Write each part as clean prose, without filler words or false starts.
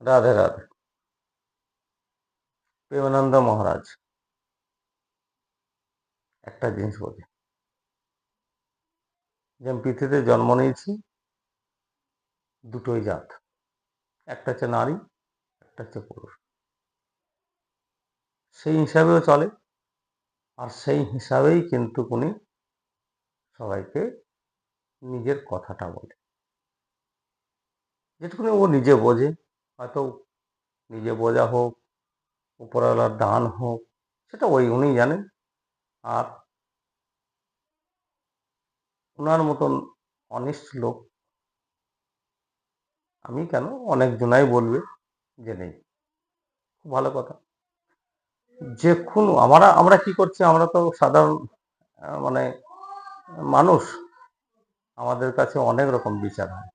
রাধে রাধে। প্রেমানন্দ মহারাজ একটা জিনিস বলে, যে আমি পৃথিবীতে জন্ম নিয়েছি দুটোই জাত, একটা হচ্ছে নারী, একটা হচ্ছে পুরুষ। সেই হিসাবেও চলে, আর সেই হিসাবেই কিন্তু উনি সবাইকে নিজের কথাটা বলে, যেটুকুনি ও নিজে বোঝে। হয়তো নিজে বোঝা হোক, উপরওয়ালার দান হোক, সেটা উনি জানেন। আর ওনার মতন অনেস্ট লোক আমি কেন, অনেক জনাই বলবে যে নেই। খুব ভালো কথা। যে কোনো আমরা কি করছি, আমরা তো সাধারণ মানে মানুষ, আমাদের কাছে অনেক রকম বিচার হয়।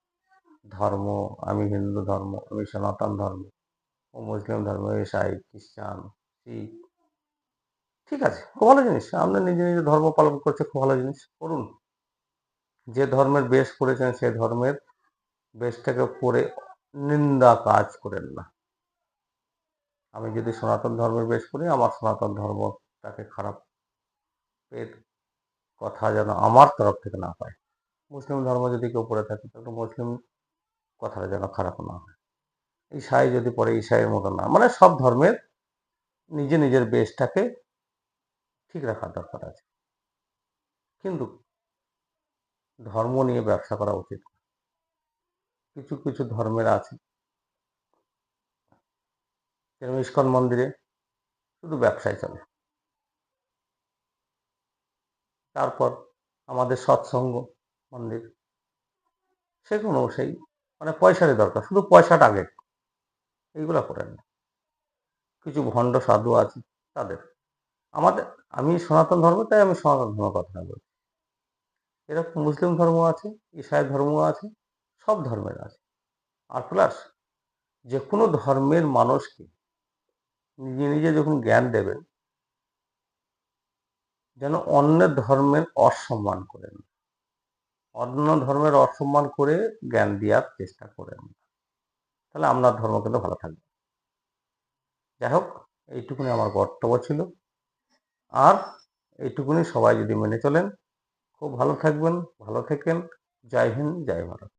ধর্ম, আমি হিন্দু ধর্ম, আমি সনাতন ধর্ম, ও মুসলিম ধর্ম, ইসাই, খ্রিস্টান, শিখ। ঠিক আছে, খুব ভালো জিনিস। আপনি নিজে নিজে ধর্ম পালন করছে, খুব ভালো জিনিস, করুন। যে ধর্মের বেশ করেছেন সে ধর্মের বেশটাকে পড়ে নিন্দা কাজ করেন না। আমি যদি সনাতন ধর্মের বেশ করি, আমার সনাতন ধর্মটাকে খারাপ এর কথা যেন আমার তরফ থেকে না পায়। মুসলিম ধর্ম যদি কেউ পড়ে থাকে, তাহলে মুসলিম কথাটা যেন খারাপ না হয়। ঈসাই যদি পড়ে, ঈসাইয়ের মতো না, মানে সব ধর্মের নিজে নিজের বেশটাকে ঠিক রাখার দরকার আছে। কিন্তু ধর্ম নিয়ে ব্যবসা করা উচিত। কিছু কিছু ধর্মের আছে, যেরকম ইস্কন মন্দিরে শুধু ব্যবসায় চলে। তারপর আমাদের সৎসঙ্গ মন্দির, সেগুলো সেই মানে পয়সারই দরকার, শুধু পয়সাটা আগে, এইগুলা করেন না। কিছু ভণ্ড সাধু আছে তাদের, আমাদের, আমি সনাতন ধর্ম, তাই আমি সনাতন ধর্ম কথা বলছি। এরকম মুসলিম ধর্ম আছে, ঈসাই ধর্ম আছে, সব ধর্মের আছে। আর প্লাস যে কোনো ধর্মের মানুষকে নিজে নিজে যখন জ্ঞান দেবেন, যেন অন্যের ধর্মের অসম্মান করেন, অন্য ধর্মের অসম্মান করে জ্ঞান দেওয়ার চেষ্টা করেন, তাহলে আপনার ধর্ম কিন্তু ভালো থাকবে। যাই হোক, এইটুকুনি আমার বক্তব্য ছিল। আর এইটুকুনি সবাই যদি মেনে চলেন, খুব ভালো থাকবেন, ভালো থেকেন। জয় হিন্দ, জয় ভারত।